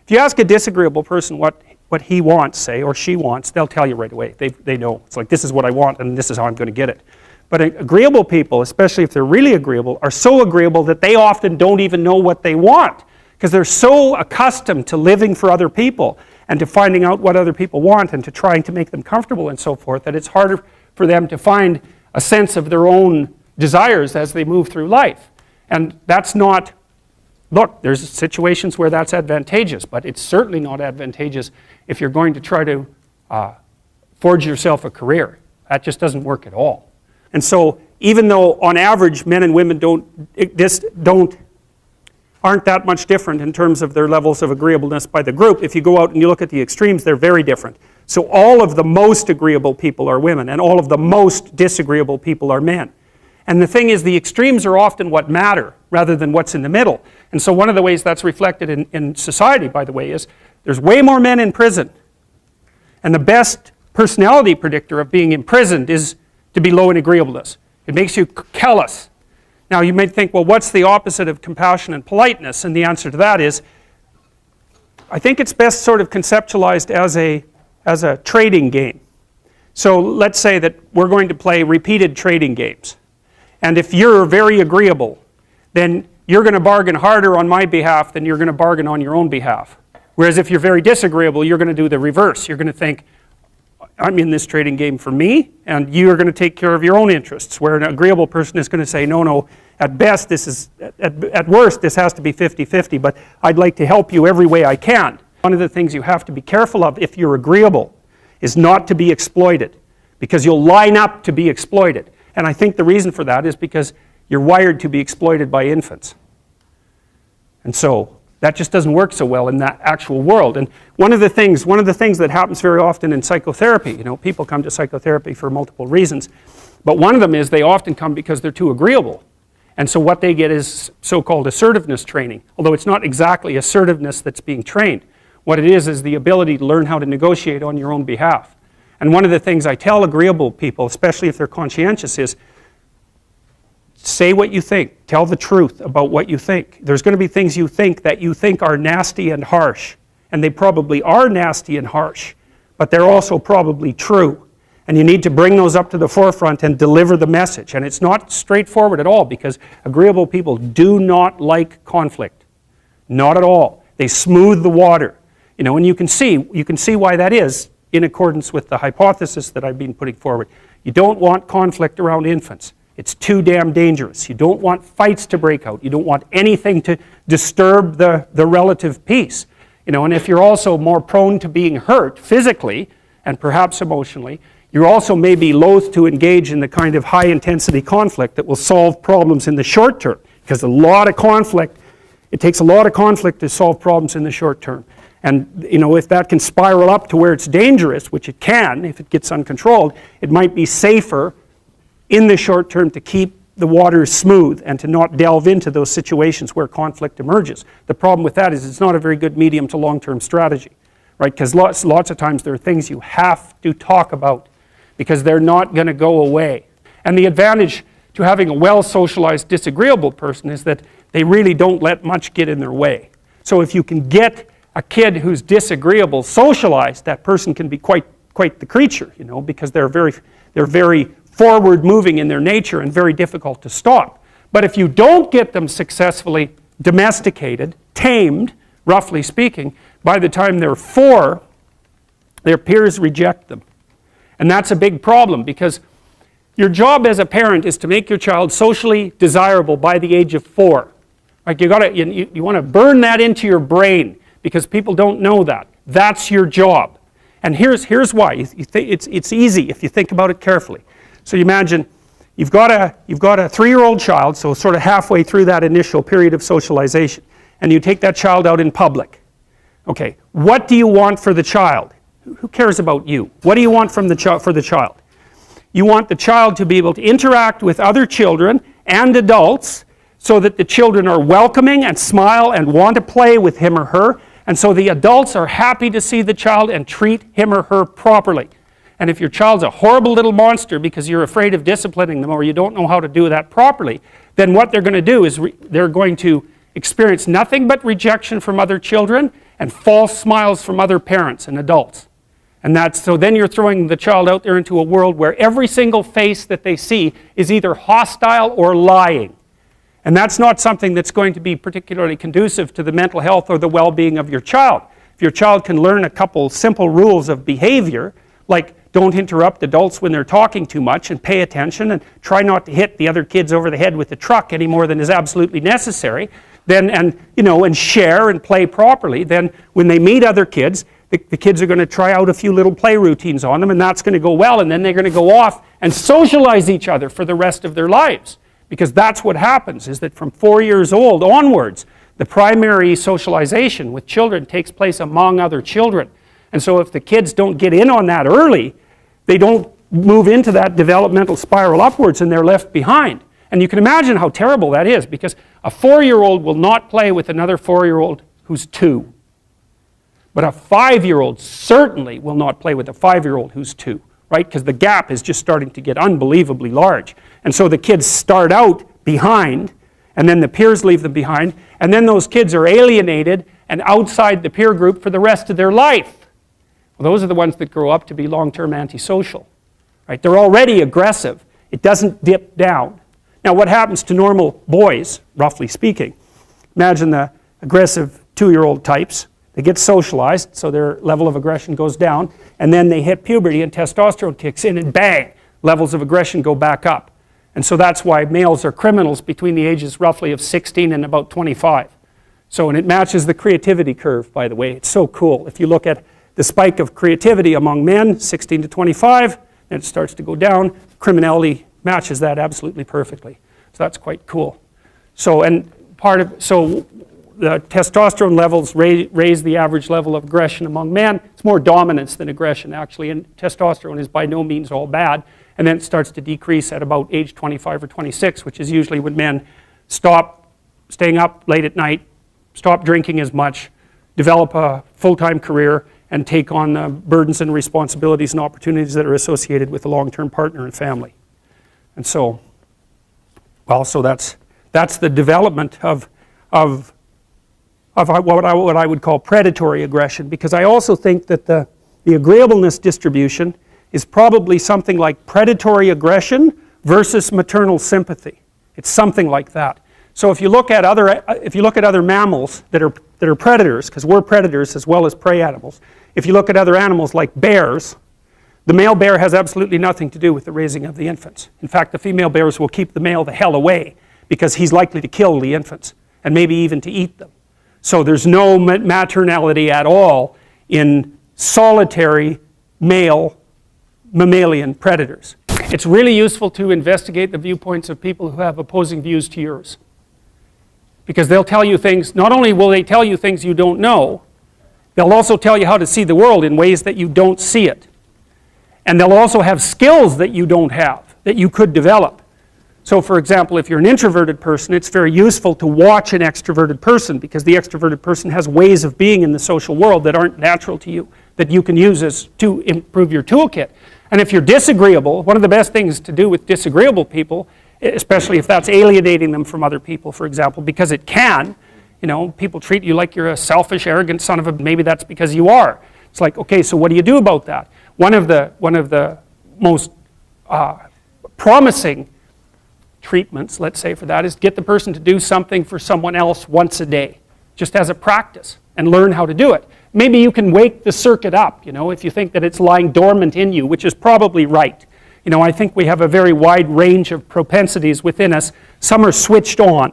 If you ask a disagreeable person what he wants, say, or she wants, they'll tell you right away. They know. It's like, this is what I want, and this is how I'm going to get it. But agreeable people, especially if they're really agreeable, are so agreeable that they often don't even know what they want, because they're so accustomed to living for other people and to finding out what other people want and to trying to make them comfortable and so forth, that it's harder for them to find a sense of their own desires as they move through life. And that's not, look, there's situations where that's advantageous, but it's certainly not advantageous if you're going to try to forge yourself a career. That just doesn't work at all. And so even though on average men and women aren't that much different in terms of their levels of agreeableness by the group, if you go out and you look at the extremes, they're very different. So all of the most agreeable people are women, and all of the most disagreeable people are men. And the thing is, the extremes are often what matter rather than what's in the middle. And so one of the ways that's reflected in society, by the way, is there's way more men in prison. And the best personality predictor of being imprisoned is to be low in agreeableness. It makes you callous. Now you might think, well, what's the opposite of compassion and politeness? And the answer to that is, I think it's best sort of conceptualized as a trading game. So let's say that we're going to play repeated trading games. And if you're very agreeable, then you're going to bargain harder on my behalf than you're going to bargain on your own behalf. Whereas if you're very disagreeable, you're going to do the reverse. You're going to think, I'm in this trading game for me, and you're going to take care of your own interests, where an agreeable person is going to say, no, at best, at worst, this has to be 50-50, but I'd like to help you every way I can. One of the things you have to be careful of if you're agreeable is not to be exploited, because you'll line up to be exploited. And I think the reason for that is because you're wired to be exploited by infants. And so that just doesn't work so well in that actual world. And one of the things that happens very often in psychotherapy, people come to psychotherapy for multiple reasons, but one of them is they often come because they're too agreeable. And so what they get is so-called assertiveness training, although it's not exactly assertiveness that's being trained. What it is the ability to learn how to negotiate on your own behalf. And one of the things I tell agreeable people, especially if they're conscientious, is say what you think. Tell the truth about what you think. There's going to be things you think that you think are nasty and harsh. And they probably are nasty and harsh. But they're also probably true. And you need to bring those up to the forefront and deliver the message. And it's not straightforward at all, because agreeable people do not like conflict. Not at all. They smooth the water. And you can see why that is in accordance with the hypothesis that I've been putting forward. You don't want conflict around infants. It's too damn dangerous. You don't want fights to break out. You don't want anything to disturb the relative peace. And if you're also more prone to being hurt physically and perhaps emotionally, you also may be loath to engage in the kind of high-intensity conflict that will solve problems in the short term, because it takes a lot of conflict to solve problems in the short term. And if that can spiral up to where it's dangerous, which it can if it gets uncontrolled, it might be safer in the short term to keep the waters smooth and to not delve into those situations where conflict emerges. The problem with that is it's not a very good medium to long-term strategy, right? Because lots of times there are things you have to talk about because they're not going to go away. And the advantage to having a well-socialized disagreeable person is that they really don't let much get in their way. So if you can get a kid who's disagreeable socialized, that person can be quite the creature, because they're very forward-moving in their nature and very difficult to stop. But if you don't get them successfully domesticated, tamed, roughly speaking, by the time they're 4, their peers reject them. And that's a big problem, because your job as a parent is to make your child socially desirable by the age of 4. Like you want to burn that into your brain, because people don't know that. That's your job. And here's why. It's easy if you think about it carefully. So you imagine you've got a 3-year-old child, so sort of halfway through that initial period of socialization, and you take that child out in public. Okay, what do you want for the child? Who cares about you? What do you want for the child? You want the child to be able to interact with other children and adults so that the children are welcoming and smile and want to play with him or her, and so the adults are happy to see the child and treat him or her properly. And if your child's a horrible little monster because you're afraid of disciplining them or you don't know how to do that properly, then what they're going to do is they're going to experience nothing but rejection from other children, and false smiles from other parents and adults. And so then you're throwing the child out there into a world where every single face that they see is either hostile or lying. And that's not something that's going to be particularly conducive to the mental health or the well-being of your child. If your child can learn a couple simple rules of behavior, like don't interrupt adults when they're talking too much and pay attention and try not to hit the other kids over the head with the truck any more than is absolutely necessary, then, and share and play properly, then when they meet other kids, the kids are going to try out a few little play routines on them, and that's going to go well, and then they're going to go off and socialize each other for the rest of their lives. Because that's what happens, is that from 4 years old onwards, the primary socialization with children takes place among other children. And so if the kids don't get in on that early, they don't move into that developmental spiral upwards and they're left behind. And you can imagine how terrible that is, because a 4-year-old will not play with another 4-year-old who's 2. But a 5-year-old certainly will not play with a 5-year-old who's 2, right? Because the gap is just starting to get unbelievably large. And so the kids start out behind, and then the peers leave them behind, and then those kids are alienated and outside the peer group for the rest of their life. Well, those are the ones that grow up to be long-term antisocial, right? They're already aggressive. It doesn't dip down. Now, what happens to normal boys, roughly speaking? Imagine the aggressive 2-year-old types. They get socialized, so their level of aggression goes down, and then they hit puberty and testosterone kicks in, and bang, levels of aggression go back up. And so that's why males are criminals between the ages roughly of 16 and about 25. So, and it matches the creativity curve, by the way. It's so cool. If you look at the spike of creativity among men, 16 to 25, then it starts to go down. Criminality matches that absolutely perfectly. So that's quite cool. So, and so the testosterone levels raise the average level of aggression among men. It's more dominance than aggression, actually, and testosterone is by no means all bad. And then it starts to decrease at about age 25 or 26, which is usually when men stop staying up late at night, stop drinking as much, develop a full-time career, and take on the burdens and responsibilities and opportunities that are associated with a long-term partner and family. And so, well, so that's the development of what I would call predatory aggression, because I also think that the agreeableness distribution is probably something like predatory aggression versus maternal sympathy. It's something like that. So if you look at other mammals that are predators, because we're predators as well as prey animals, if you look at other animals like bears, the male bear has absolutely nothing to do with the raising of the infants. In fact, the female bears will keep the male the hell away because he's likely to kill the infants and maybe even to eat them. So there's no maternality at all in solitary male mammalian predators. It's really useful to investigate the viewpoints of people who have opposing views to yours. Because they'll tell you things, not only will they tell you things you don't know, they'll also tell you how to see the world in ways that you don't see it. And they'll also have skills that you don't have, that you could develop. So for example, if you're an introverted person, it's very useful to watch an extroverted person, because the extroverted person has ways of being in the social world that aren't natural to you, that you can use to improve your toolkit. And if you're disagreeable, one of the best things to do with disagreeable people, especially if that's alienating them from other people, for example, because it can, people treat you like you're a selfish, arrogant son of a, maybe that's because you are. It's like, okay, so what do you do about that? One of the most promising treatments, let's say, for that is get the person to do something for someone else once a day, just as a practice, and learn how to do it. Maybe you can wake the circuit up, if you think that it's lying dormant in you, which is probably right. I think we have a very wide range of propensities within us. Some are switched on,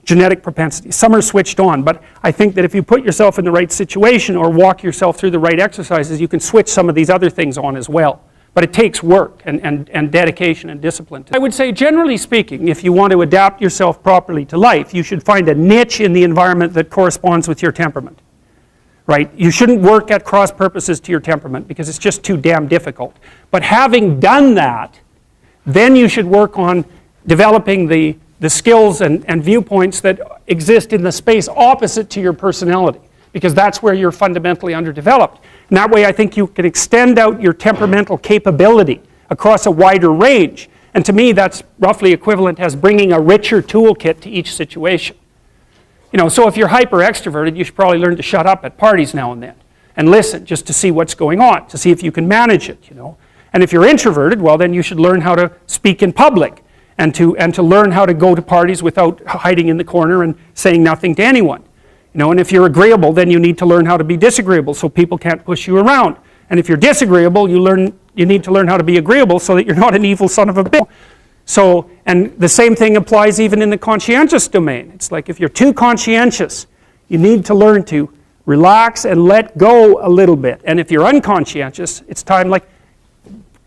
genetic propensities. Some are switched on, but I think that if you put yourself in the right situation or walk yourself through the right exercises, you can switch some of these other things on as well. But it takes work and dedication and discipline. I would say, generally speaking, if you want to adapt yourself properly to life, you should find a niche in the environment that corresponds with your temperament. Right? You shouldn't work at cross purposes to your temperament because it's just too damn difficult. But having done that, then you should work on developing the skills and viewpoints that exist in the space opposite to your personality, because that's where you're fundamentally underdeveloped. And that way I think you can extend out your temperamental capability across a wider range. And to me that's roughly equivalent as bringing a richer toolkit to each situation. You know, so if you're hyper extroverted, you should probably learn to shut up at parties now and then and listen just to see what's going on, to see if you can manage it, you know. And if you're introverted, well, then you should learn how to speak in public and to learn how to go to parties without hiding in the corner and saying nothing to anyone. You know, and if you're agreeable, then you need to learn how to be disagreeable so people can't push you around. And if you're disagreeable, you need to learn how to be agreeable so that you're not an evil son of a bitch. So, and the same thing applies even in the conscientious domain. It's like if you're too conscientious, you need to learn to relax and let go a little bit. And if you're unconscientious, it's time like,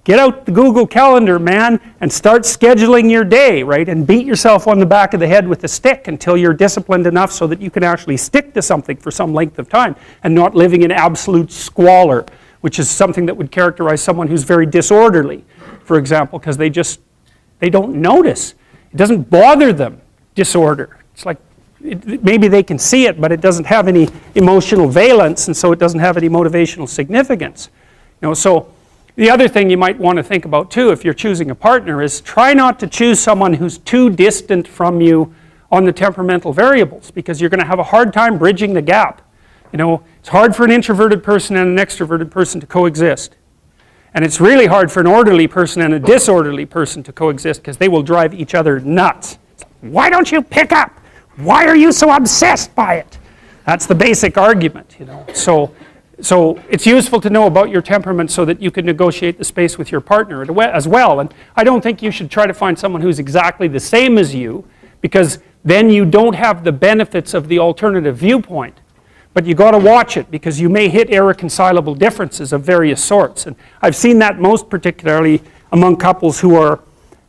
get out the Google Calendar, man, and start scheduling your day, right? And beat yourself on the back of the head with a stick until you're disciplined enough so that you can actually stick to something for some length of time and not living in absolute squalor, which is something that would characterize someone who's very disorderly, for example, because they don't notice. It doesn't bother them, disorder. It's like, maybe they can see it, but it doesn't have any emotional valence, and so it doesn't have any motivational significance. You know, so the other thing you might want to think about too, if you're choosing a partner, is try not to choose someone who's too distant from you on the temperamental variables, because you're going to have a hard time bridging the gap. You know, it's hard for an introverted person and an extroverted person to coexist. And it's really hard for an orderly person and a disorderly person to coexist because they will drive each other nuts. Why don't you pick up? Why are you so obsessed by it? That's the basic argument, you know. So it's useful to know about your temperament so that you can negotiate the space with your partner as well. And I don't think you should try to find someone who's exactly the same as you, because then you don't have the benefits of the alternative viewpoint. But you got to watch it, because you may hit irreconcilable differences of various sorts. And I've seen that most particularly among couples who are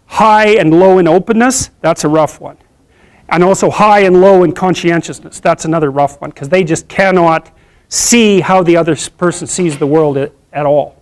high and low in openness. That's a rough one. And also high and low in conscientiousness. That's another rough one, because they just cannot see how the other person sees the world at all.